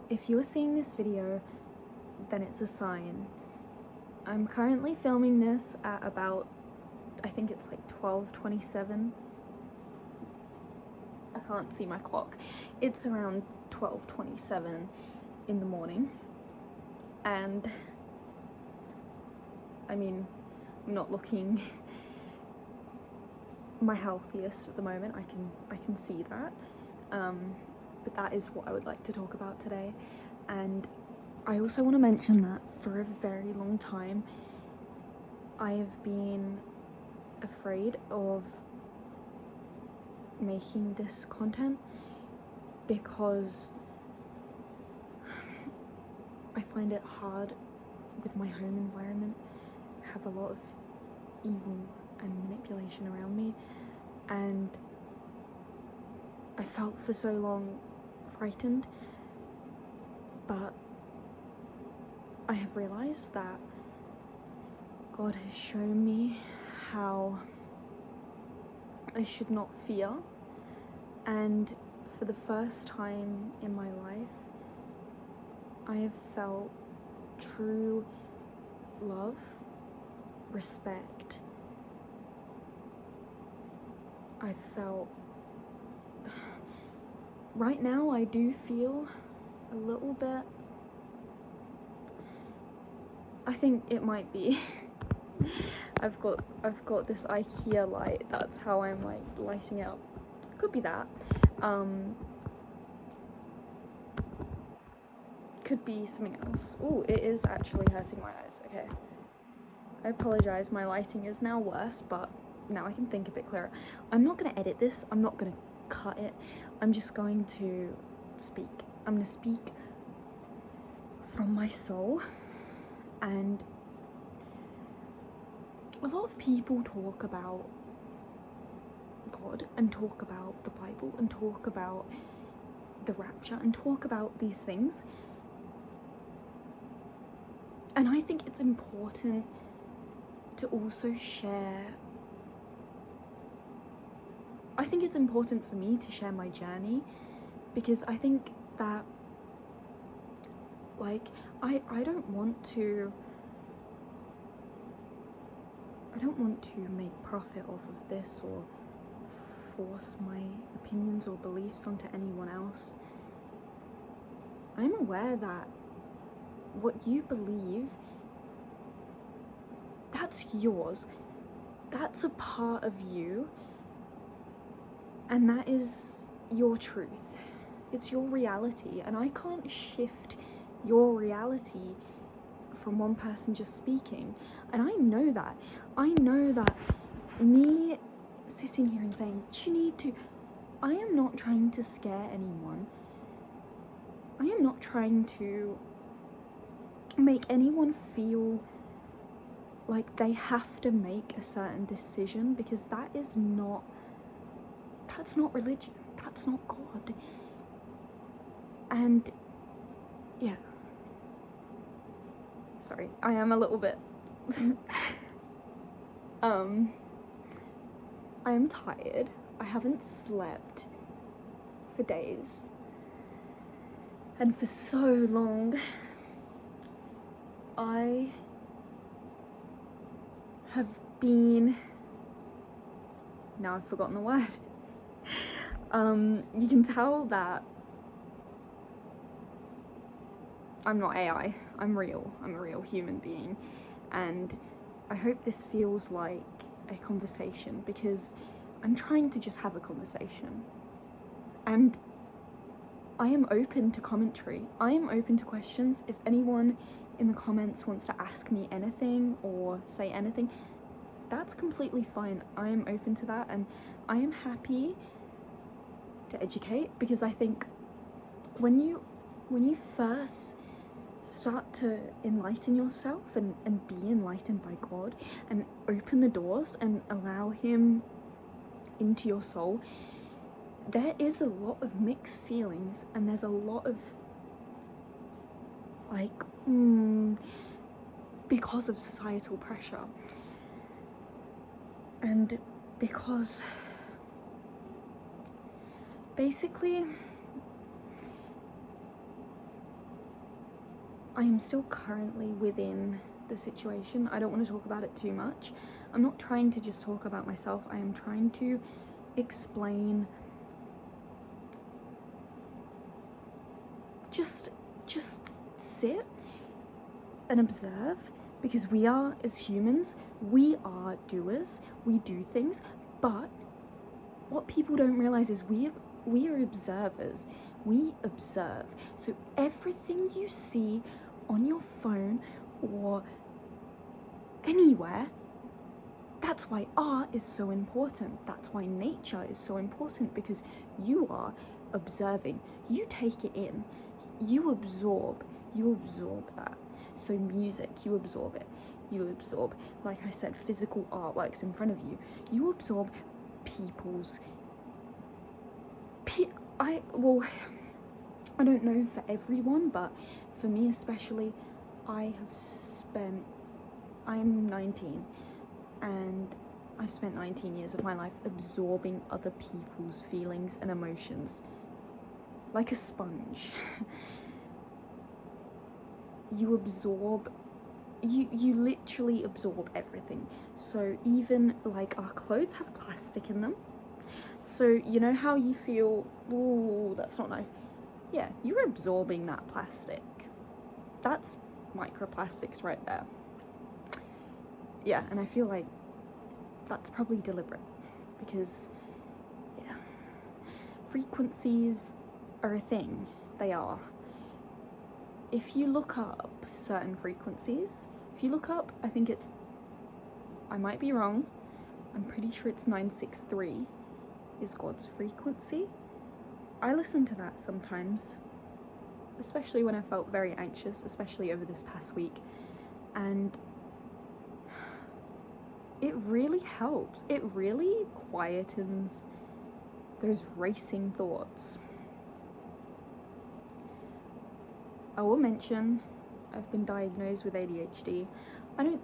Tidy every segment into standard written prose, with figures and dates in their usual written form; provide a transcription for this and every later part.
if you are seeing this video, then it's a sign. I'm currently filming this at about, I think it's like 12:27. I can't see my clock. It's around 12:27 in the morning, and I mean, I'm not looking my healthiest at the moment. I can see that, but that is what I would like to talk about today. And I also want to mention that for a very long time I have been afraid of making this content because I find it hard with my home environment. I have a lot of evil and manipulation around me, and I felt for so long frightened, but I have realized that God has shown me how I should not fear, and for the first time in my life I have felt true love, respect. I felt, right now I do feel a little bit, I think it might be I've got this IKEA light, that's how I'm like lighting it up. Could be that. Could be something else. Oh, it is actually hurting my eyes. Okay. I apologize, my lighting is now worse, but now I can think a bit clearer. I'm not gonna edit this, I'm not gonna cut it. I'm just going to speak. I'm gonna speak from my soul. And a lot of people talk about God and talk about the Bible and talk about the rapture and talk about these things, and I think it's important to also share. I think it's important for me to share my journey, because I think that, like, I don't want to make profit off of this or force my opinions or beliefs onto anyone else. I'm aware that what you believe, that's yours. That's a part of you, and that is your truth. It's your reality, and I can't shift your reality from one person just speaking. And I know that me sitting here and saying you need to, I am not trying to scare anyone. I am not trying to make anyone feel like they have to make a certain decision, because that's not religion, that's not God. And yeah, sorry, I am a little bit I am tired. I haven't slept for days, and for so long I have been, now I've forgotten the word. You can tell that I'm not AI, I'm real. I'm a real human being, and I hope this feels like a conversation, because I'm trying to just have a conversation, and I am open to commentary. I am open to questions. If anyone in the comments wants to ask me anything or say anything, that's completely fine. I am open to that, and I am happy to educate, because I think when you first start to enlighten yourself and be enlightened by God and open the doors and allow him into your soul, there is a lot of mixed feelings, and there's a lot of like because of societal pressure, and because basically I am still currently within the situation. I don't want to talk about it too much. I'm not trying to just talk about myself. I am trying to explain, just sit and observe, because we are, as humans, we are doers, we do things, but what people don't realize is we are observers. We observe. So everything you see on your phone or anywhere, that's why art is so important. That's why nature is so important, because you are observing. You take it in. You absorb that. So music, you absorb it. You absorb, like I said, physical artworks in front of you. You absorb people's I don't know for everyone, but for me especially, I'm 19, and I've spent 19 years of my life absorbing other people's feelings and emotions like a sponge. You absorb, you literally absorb everything. So even like our clothes have plastic in them. So you know how you feel, ooh, that's not nice. Yeah, you're absorbing that plastic. That's microplastics right there. Yeah, and I feel like that's probably deliberate, because yeah, frequencies are a thing. They are. If you look up certain frequencies, I think it's, I might be wrong, I'm pretty sure it's 963 is God's frequency. I listen to that sometimes, especially when I felt very anxious, especially over this past week, and it really helps. It really quietens those racing thoughts. I will mention I've been diagnosed with ADHD. I don't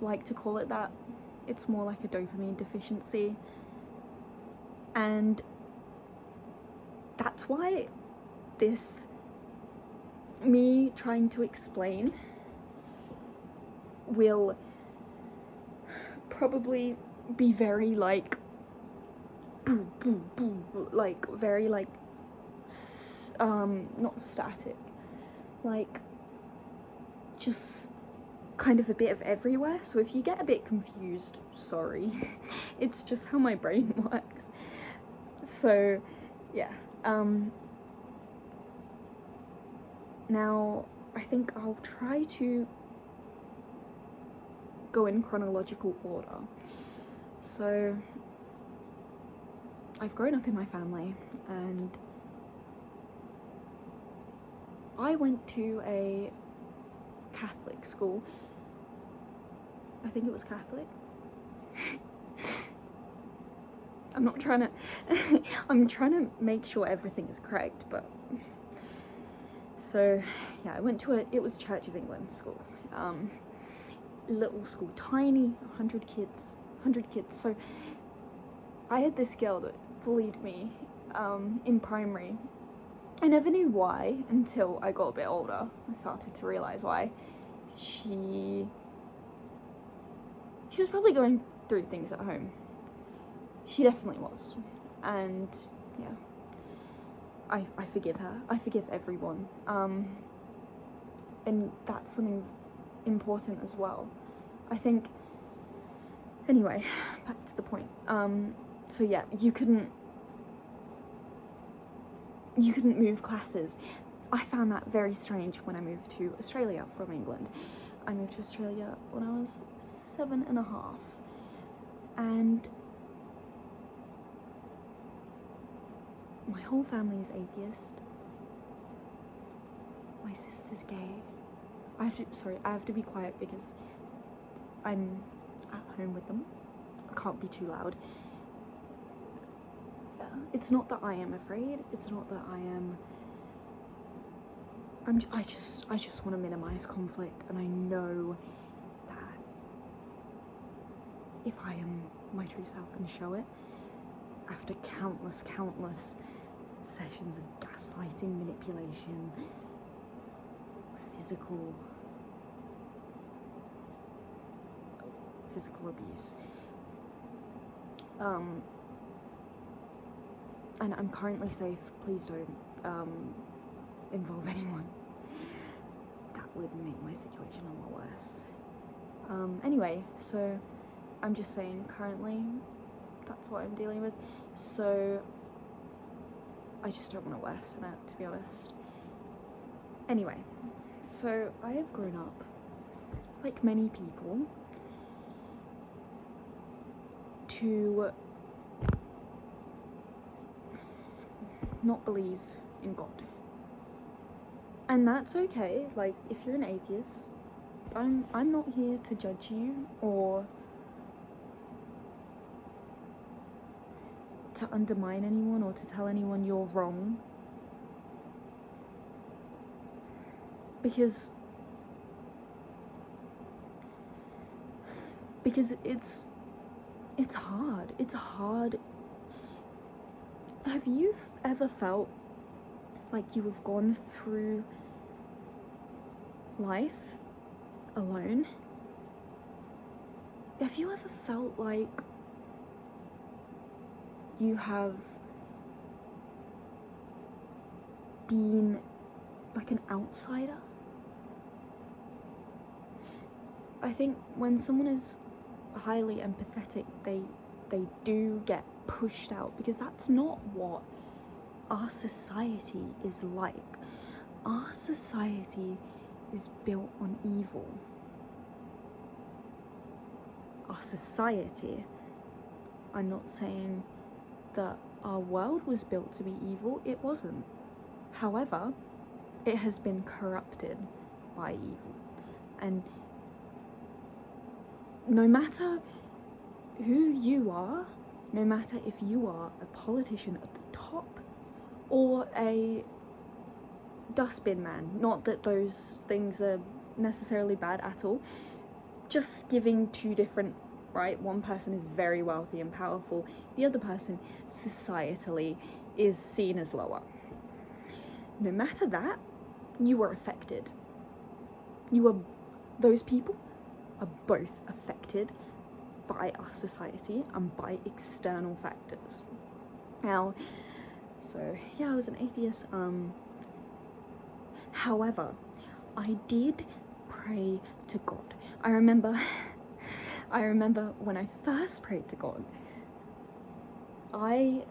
like to call it that. It's more like a dopamine deficiency. And that's why me trying to explain will probably be very like boo boo boo, like very like not static, like just kind of a bit of everywhere. So if you get a bit confused, sorry. It's just how my brain works. So yeah, now I think I'll try to go in chronological order. So I've grown up in my family, and I went to a Catholic school. I think it was Catholic. I'm trying to make sure everything is correct, but so yeah, I went to it was Church of England school. Little school, tiny, 100 kids. So I had this girl that bullied me in primary. I never knew why until I got a bit older. I started to realise why. She was probably going through things at home. She definitely was. And yeah, I forgive her. I forgive everyone. And that's something important as well. I think, anyway, back to the point. So yeah, you couldn't move classes. I found that very strange when I moved to Australia from England. I moved to Australia when I was 7.5, and my whole family is atheist. My sister's gay. I have to be quiet because I'm at home with them. I can't be too loud. Yeah. It's not that I am afraid. It's not that I just want to minimize conflict, and I know that if I am my true self and show it, after countless sessions of gaslighting, manipulation, physical abuse. And I'm currently safe. Please don't involve anyone. That would make my situation a lot worse. Anyway, so I'm just saying currently that's what I'm dealing with, so I just don't want to worsen it, to be honest. Anyway, so I have grown up, like many people, to not believe in God. And that's okay. Like, if you're an atheist, I'm not here to judge you or to undermine anyone or to tell anyone you're wrong, because it's hard. Have you ever felt like you have gone through life alone? Have you ever felt like you have been like an outsider? I think when someone is highly empathetic, they do get pushed out, because that's not what our society is like. Our society is built on evil. Our society, I'm not saying that our world was built to be evil, it wasn't. However, it has been corrupted by evil. And no matter who you are, no matter if you are a politician at the top or a dustbin man, not that those things are necessarily bad at all, just giving two different, right? One person is very wealthy and powerful, the other person societally is seen as lower. No matter that, you are affected. Those people are both affected by our society and by external factors. Now, so yeah, I was an atheist. However, I did pray to God. I remember when I first prayed to God, I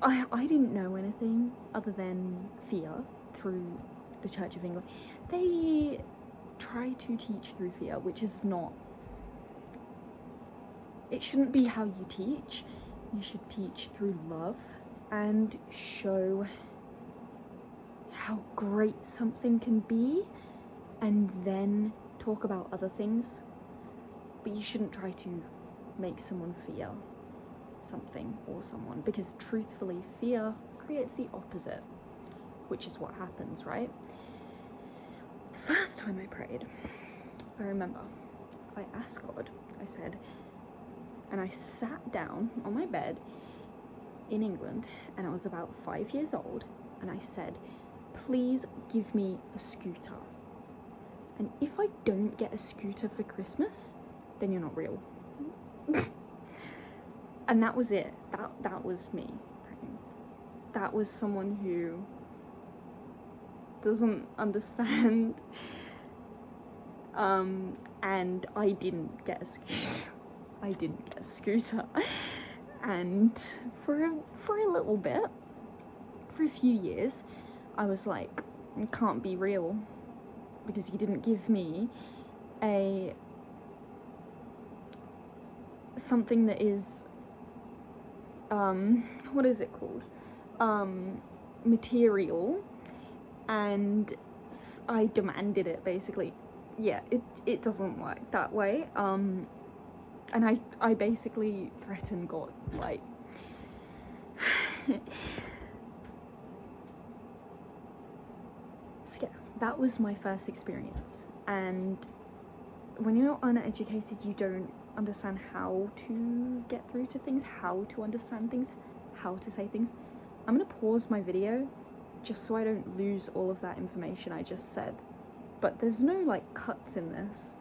didn't know anything other than fear through the Church of England. They try to teach through fear, which is not, it shouldn't be how you teach. You should teach through love and show how great something can be, and then talk about other things. But you shouldn't try to make someone fear something or someone, because truthfully, fear creates the opposite, which is what happens, right? The first time I prayed, I remember I asked God, I said, and I sat down on my bed in England, and I was about 5 years old, and I said, please give me a scooter. And if I don't get a scooter for Christmas, then you're not real. And that was it. That was me. That was someone who doesn't understand. And I didn't get a scooter. I didn't get a scooter. And for a little bit, for a few years, I was like, it can't be real, because you didn't give me something that is, what is it called? Material, and I demanded it, basically. Yeah, it doesn't work that way. And I basically threatened God, like, so yeah, that was my first experience. And when you're uneducated, you don't understand how to get through to things, how to understand things, how to say things. I'm gonna pause my video just so I don't lose all of that information I just said. but there's no like cuts in this.